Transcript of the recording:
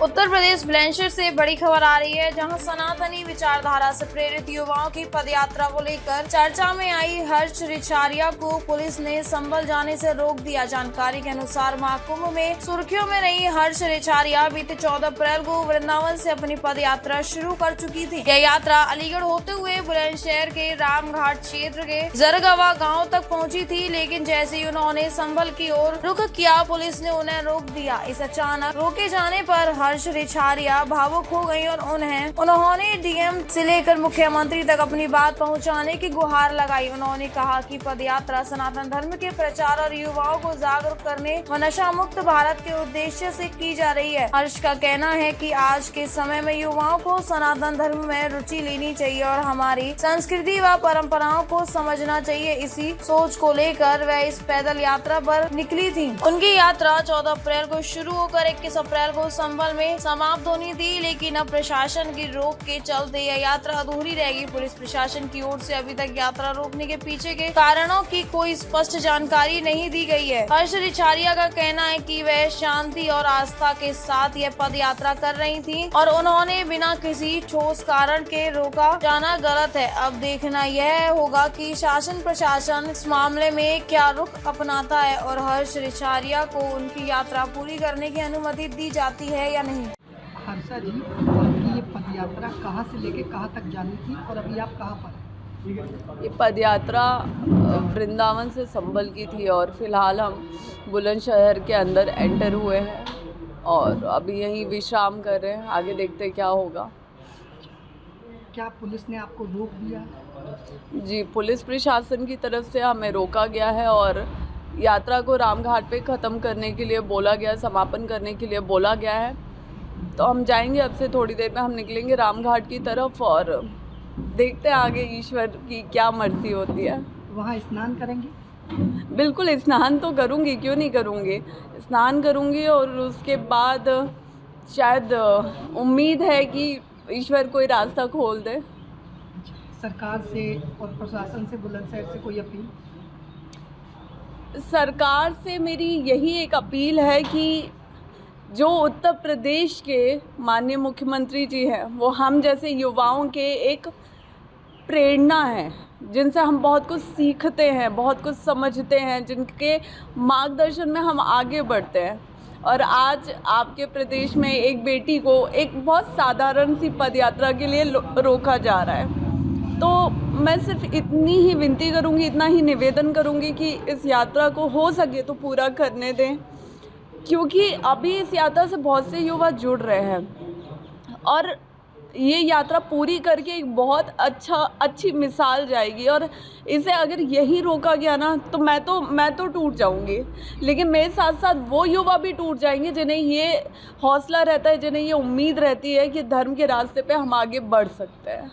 उत्तर प्रदेश बुलंदशहर से बड़ी खबर आ रही है, जहां सनातनी विचारधारा से प्रेरित युवाओं की पदयात्रा को लेकर चर्चा में आई हर्ष रिछारिया को पुलिस ने संभल जाने से रोक दिया। जानकारी के अनुसार महाकुंभ में सुर्खियों में रही हर्ष रिछारिया बीते 14 अप्रैल को वृंदावन से अपनी पदयात्रा शुरू कर चुकी थी। यह यात्रा अलीगढ़ होते हुए बुलंदशहर के रामघाट क्षेत्र के जरगवा गाँव तक पहुँची थी, लेकिन जैसे ही उन्होंने संभल की ओर रुख किया, पुलिस ने उन्हें रोक दिया। इस अचानक रोके जाने पर हर्ष रिछारिया भावुक हो गई और उन्होंने डीएम से लेकर मुख्यमंत्री तक अपनी बात पहुंचाने की गुहार लगाई। उन्होंने कहा कि पदयात्रा सनातन धर्म के प्रचार और युवाओं को जागरूक करने व नशा मुक्त भारत के उद्देश्य से की जा रही है। हर्ष का कहना है कि आज के समय में युवाओं को सनातन धर्म में रुचि लेनी चाहिए और हमारी संस्कृति व परंपराओं को समझना चाहिए। इसी सोच को लेकर वह इस पैदल यात्रा पर निकली थी। उनकी यात्रा 14 अप्रैल को शुरू होकर 21 अप्रैल को संभल में समाप्त होनी थी, लेकिन अब प्रशासन की रोक के चलते यह यात्रा अधूरी रहेगी। पुलिस प्रशासन की ओर से अभी तक यात्रा रोकने के पीछे के कारणों की कोई स्पष्ट जानकारी नहीं दी गई है। हर्ष रिछारिया का कहना है कि वह शांति और आस्था के साथ यह पद यात्रा कर रही थी और उन्होंने बिना किसी ठोस कारण के रोका जाना गलत है। अब देखना यह होगा कि शासन प्रशासन इस मामले में क्या रुख अपनाता है और हर्ष रिछारिया को उनकी यात्रा पूरी करने की अनुमति दी जाती है या नहीं। हर्षा जी, आपकी ये पदयात्रा कहाँ से लेके कहाँ तक जानी थी और अभी आप कहाँ पर? ये पदयात्रा वृंदावन से संभल की थी और फिलहाल हम बुलंदशहर के अंदर एंटर हुए हैं और अभी यहीं विश्राम कर रहे हैं। आगे देखते हैं क्या होगा। क्या पुलिस ने आपको रोक दिया? जी, पुलिस प्रशासन की तरफ से हमें रोका गया है और यात्रा को रामघाट पे ख़त्म करने के लिए बोला गया, समापन करने के लिए बोला गया है। तो हम जाएंगे, अब से थोड़ी देर में हम निकलेंगे रामघाट की तरफ और देखते हैं आगे ईश्वर की क्या मर्जी होती है। वहाँ स्नान करेंगे? बिल्कुल, स्नान तो करूँगी, क्यों नहीं करूँगी। स्नान करूँगी और उसके बाद शायद उम्मीद है कि ईश्वर कोई रास्ता खोल दे। सरकार से और प्रशासन से, बुलंदशहर से कोई अपील? सरकार से मेरी यही एक अपील है कि जो उत्तर प्रदेश के माननीय मुख्यमंत्री जी हैं, वो हम जैसे युवाओं के एक प्रेरणा हैं, जिनसे हम बहुत कुछ सीखते हैं, बहुत कुछ समझते हैं, जिनके मार्गदर्शन में हम आगे बढ़ते हैं। और आज आपके प्रदेश में एक बेटी को एक बहुत साधारण सी पदयात्रा के लिए रोका जा रहा है। तो मैं सिर्फ इतनी ही विनती करूंगी, इतना ही निवेदन करूंगी कि इस यात्रा को हो सके तो पूरा करने दें, क्योंकि अभी इस यात्रा से बहुत से युवा जुड़ रहे हैं और ये यात्रा पूरी करके एक बहुत अच्छी मिसाल जाएगी। और इसे अगर यहीं रोका गया ना तो मैं तो टूट जाऊंगी, लेकिन मेरे साथ साथ वो युवा भी टूट जाएंगे जिन्हें ये हौसला रहता है, जिन्हें ये उम्मीद रहती है कि धर्म के रास्ते पे हम आगे बढ़ सकते हैं।